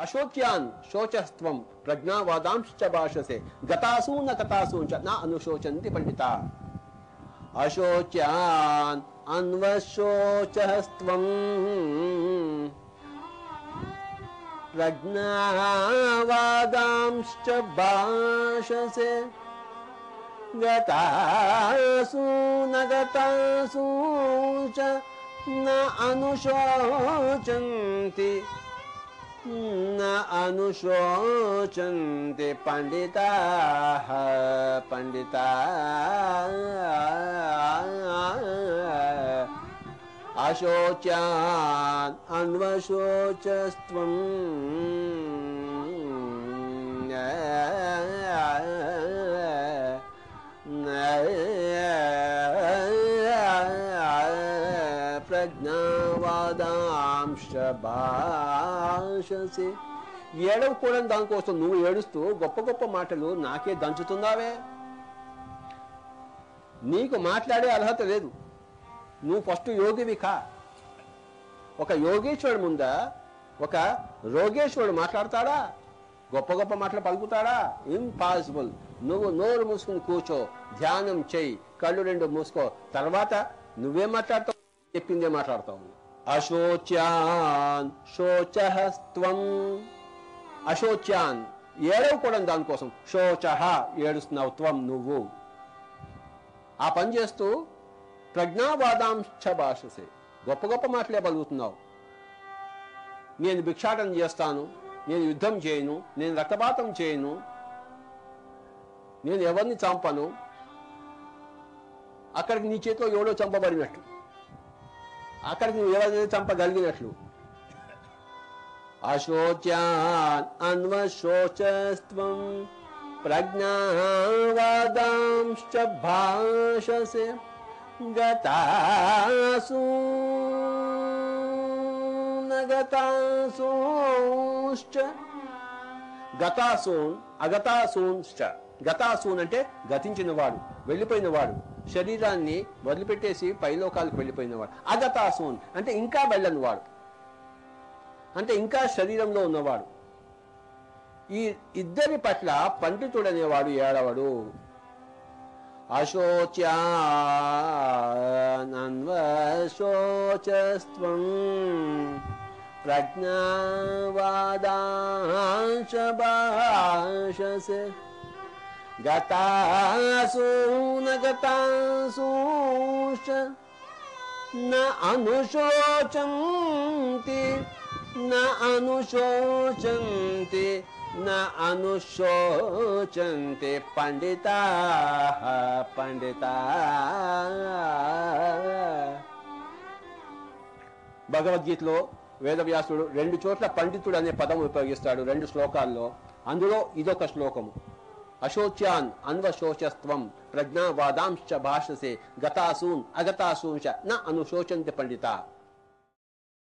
అశోచ్యాన్ శోచస్త్వం ప్రజ్ఞావాదాంశ్చ భాషసే గతాసూన కథాసూంచ నా అనుశోచంతి పండిత. అశోచ్యాన్ అన్వశోచస్త్వం ప్రజ్ఞావాదాంశ్చ భాషసే గతాసూన గతాసూంచ నా అనుశోచంతి అనుశోచంతే పండితాః అశోచ్యాన్ అన్వశోచస్త్వం ప్రజ్ఞావాదాంశ్చ భాషసే. ఏడవకూడని దానికోసం నువ్వు ఏడుస్తూ గొప్ప గొప్ప మాటలు నాకే దంచుతున్నావే. నీకు మాట్లాడే అర్హత లేదు. నువ్వు ఫస్ట్ యోగివి కా. ఒక యోగేశ్వరుడు ముందా ఒక రోగేశ్వరుడు మాట్లాడతాడా? గొప్ప గొప్ప మాటలు పలుకుతాడా? ఇంపాసిబుల్. నువ్వు నోరు మూసుకుని కూర్చో, ధ్యానం చెయ్యి, కళ్ళు రెండు మూసుకో, తర్వాత నువ్వేం మాట్లాడతావు? చెప్పిందే మాట్లాడతావు. అశోచ్యాన్ శోచస్త్వం. అశోచ్యాన్ ఏడవకూడదు దానికోసం. శోచః ఏడుస్తున్నావు, త్వం నువ్వు. ఆ పని చేస్తూ ప్రజ్ఞావాదాంశ్చ భాషసే గొప్ప గొప్ప మాటలే పలుకుతున్నావు. నేను భిక్షాటన చేస్తాను, నేను యుద్ధం చేయను, నేను రక్తపాతం చేయను, నేను ఎవరిని చంపను. అక్కడికి నీ చేతిలో ఎవడో చంపబడినట్లు, అక్కడికి నువ్వు ఎవరిని చంపగలిగినట్లు. అశోచ్యాన్ అన్వశోచస్త్వం ప్రజ్ఞావాదాంశ్చ భాషసే గతాసూన్ గతాసూన్ అగతాసూన్శ్చ. గతాసూన్ అంటే గతించినవాడు, వెళ్ళిపోయినవాడు, శరీరాన్ని వదిలిపెట్టేసి పైలోకాలకు వెళ్ళిపోయినవాడు. అగతాసూన్ అంటే ఇంకా వెళ్ళని వాడు, అంటే ఇంకా శరీరంలో ఉన్నవాడు. ఈ ఇద్దరి పట్ల పండితుడనేవాడు ఏడవడు. అశోచ్యాన్ అన్వశోచస్త్వం ప్రజ్ఞావాదాంశ్చ భాషసే గతాసూన గతాసూంశ్చ న అనుశోచంతి అనుశోచంతి అనుశోచంతే పండితాః భగవద్గీతలో వేదవ్యాసుడు 2 చోట్ల పండితుడు అనే పదం ఉపయోగిస్తాడు, 2 శ్లోకాల్లో. అందులో ఇదొక శ్లోకము. అశోచ్యాన్ అన్వశోచస్త్వం ప్రజ్ఞావాదాంశ్చ భాషసే గతాసూన్ అగతాసూంచ న అనుశోచంతి పండితా.